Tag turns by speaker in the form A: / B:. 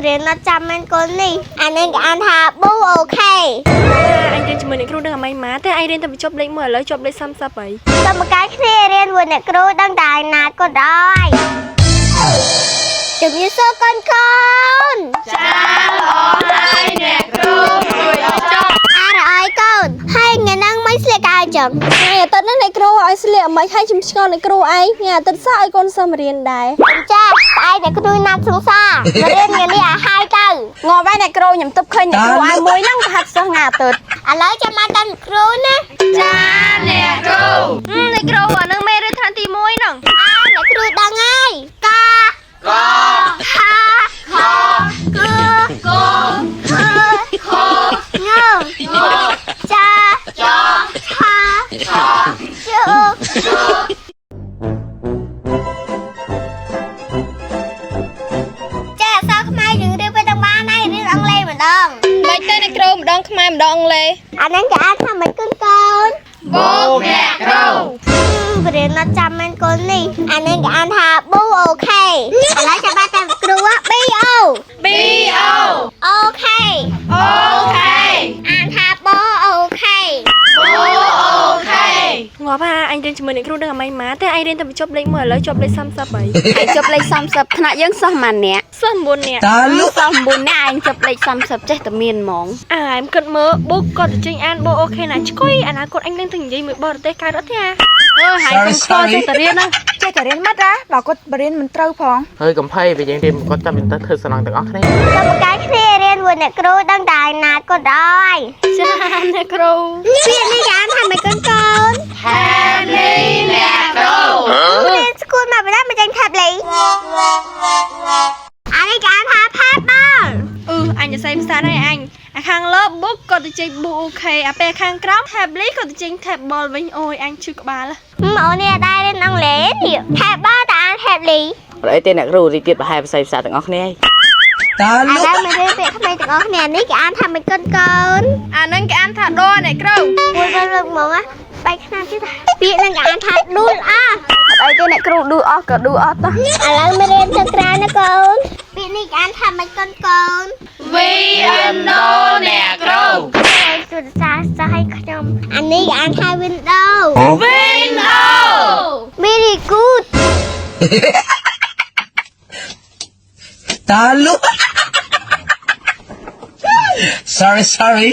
A: เรียนนัดจำมันก่อนนี่อันนั้นอันทาบูโอเค
B: anhเรียนជាមួយអ្នកគ្រូដឹងអ្វីម៉ាតែឯងរៀនតែបញ្ចប់លេខ1ឥឡូវចប់លេខ30ហើយ
A: កម្មការគ្នារៀនមួយអ្នកគ្រូដឹងតែណាត់ក៏ដែរជំរាបសួរកូនកូន
B: ចាល្អហើយអ្នកគ្រូជួយចប់
A: អរអើយកូនហើយថ្ងៃហ្នឹងមិនស្លៀកអាវចឹង
C: ថ្ងៃអាទិត្យនេះអ្នកគ្រូឲ្យស្លៀកមិនឲ្យខ្ញុំឆ្ងល់អ្នកគ្រូឯងថ្ងៃអាទិត្យសោះឲ្យកូនសិស្សមករៀនដែរ
A: ចាស្អែកអ្នកគ្រូណាត់សង្សារមករៀនថ្ងៃនេះឲ្យហើយទៅ
C: ងល់ហើយអ្នកគ្រូខ្ញុំទុកឃើញអ្នកគ្រូឲ្យមួយហ្នឹងប្រហែលសិស្សថ្ងៃអាទិត្យ
A: ឥឡូវចាំមកតាមគ្រូណា
B: ចាអ្នកគ្រូអ្នកគ្រូអានឹងមេរៀនថ្នាក់ទី1ហ្នឹង
A: អ្នកគ្រូដឹងហើយក
B: ក
A: ខាខកកខខងចាចាឆាឆាជូចាសោះខ្មែរយើងរៀនទៅទាំងបានហើយរៀនអង់គ្លេសម្ដង
C: មិនទៅអ្នកគ្រូម្ដងខ្មែរម្ដងអង់គ្លេស
A: អាហ្នឹងគេអាចថាមិនកូនកូន
B: បូកអ្នកគ្រូ
A: រៀនណាត់ចាំមិនគុននេះអានេះគេអានថាប៊ូអូខេឥឡូវចាំបាត់តាមគ្រូ BO
B: BO
A: អូខេ
B: អូខេ
A: អានថាបូអូខេ
B: បូអូខេងាប់អញរៀនជាមួយអ្នកគ្រូដឹងអ្វីម៉ាតែឯងរៀនតែបញ្ចប់លេខ1ឥឡូវចប់លេខ30ហើយ
C: ឯងចប់លេខ30ថ្នាក់យើងសិស្សប៉ុន្មានអ្នក
B: សិស្ស9នាក់
C: សិស្ស9នាក់ឯងចប់លេខ30ចេះតែមានហ្មង
B: អើឯងគិតមើលបុកគាត់ទៅចេញអានបូអូខេណាឆ្កុយអនាគតអញនឹងទៅនិយាយមួយបរទេសកើតអត់ទេហើយកុំខកចេះតែរៀនណា
C: ចេះតែរៀនម៉ាត់ណាបើគាត់បរៀនមិនត្រូវផង
D: ហើយកុំភ័យពេលយើងរៀនគាត់ចាំទៅធ្វើសំណងទាំងអស់គ្នា
A: កម្មការគ្នារៀនមួយអ្នកគ្រូដឹងតែណាត់ក៏ដែរ
B: ចាអ្នកគ្រូ
A: ពាក្យនេះគេអានថាមិនកូនកូន
B: ហាលីអ្នកគ្រូ
A: រៀនស្គូលមកបណ្ដាមិនចេញផាប់លីអានេះគេអានថាផាប់បាល់
B: អញសរសេរភាសាដែរអញអាខាងលើ book ក៏ទៅចេញ book អូខេអាពេលខាងក្រោម tablet ក៏ទៅចេញ table វិញអូយអញឈឺក្បាល
A: អូននេះដែររៀនអង់គ្លេសនេះ table តែអាន tablet
D: អត់អីទេអ្នកគ្រូរីទៀតប្រហែលភាសាទាំងអស់គ្នាហើយ
A: តើលោកឥឡូវមករៀនពាក្យថ្មីទាំងអស់គ្នានេះគេអានថាមិនកូនកូន
B: អានឹងគេអានថាដរអ្នកគ្រូ
A: មួយលើកមកណាបែកឆ្នាំទៀតពាក្យនឹងគេអានថាឌូលអស់
C: អត់អីទេអ្នកគ្រូឌូអស់ក៏ឌូអស់តោះ
A: ឥឡូវមករៀនចង្ក្រានណាកូនពាក្យនេះគេអានថាមិនកូនកូន
B: Window អ្នកគ្រូ
A: ជួយសាឲ្យខ្ញុំអានេះគេអានថា window very good
D: តាលុsorry